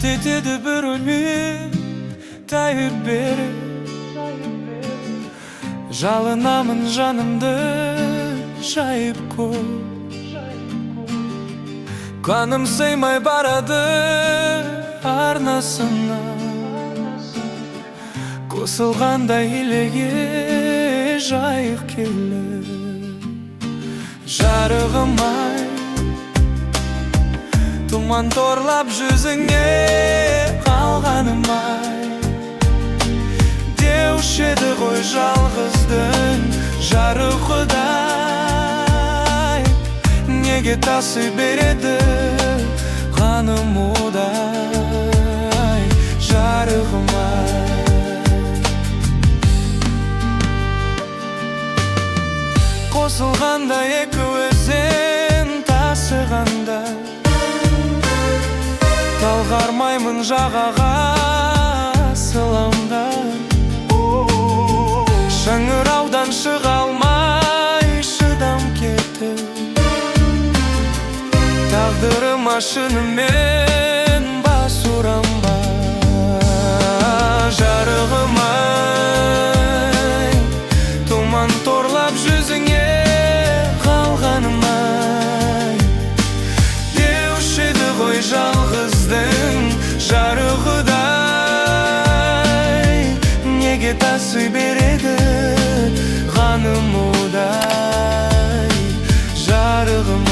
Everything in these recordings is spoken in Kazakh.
Жалт етеді бір өлмей тайып бері, жалынамын жанымды жайып көп. Қаным сыймай барады арнасына, қосылғандай илеге жайық келіп. Жарығым ай, тұман торлап жүзіңе қалғаным ай. Деуші еді ғой жалғыздың жарық Құдай, неге тасы береді қаным удай. Жарығым ай, қосылғанда екі өзен тасығанда, талғармаймын жағаға сыламда. Шыңыраудан шыға алмай шыдам кетті, тағдырыма шынымен бас ұрам ба. Жарығым ай, тұман торлап жүзіңе қалғаным ай. Деуші еді ғой жалғыздың жарық Құдай, неге тасы береді қаным удай. Жарығым ай,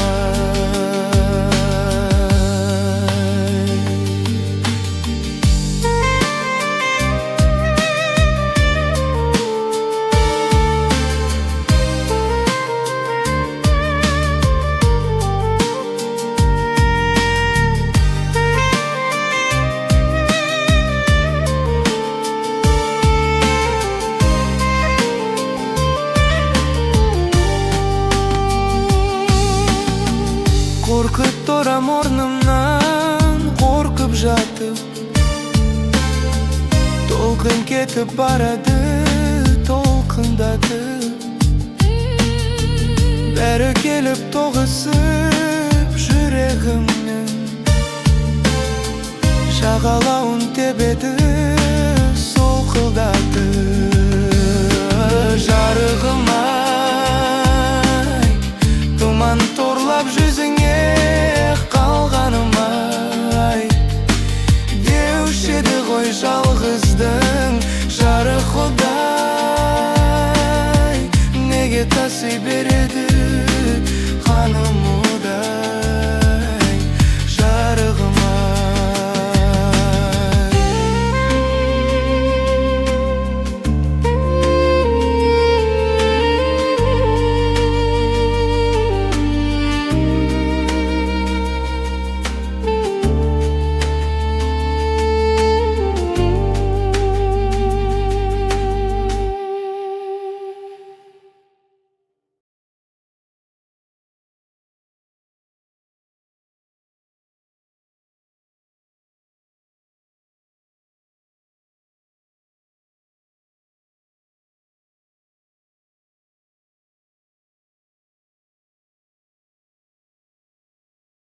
қорқып тұрам орнымнан, қорқып жатып. Толқын кетіп барады толқындатып, бәрі келіп тоғысып жүрегімнің жағалауын тебеді солқылдатып. Жарығым ай, тұман торлап жүзіңе қалғаным ай. Деуші еді ғой жалғыздың жарық Құдай, неге тасы береді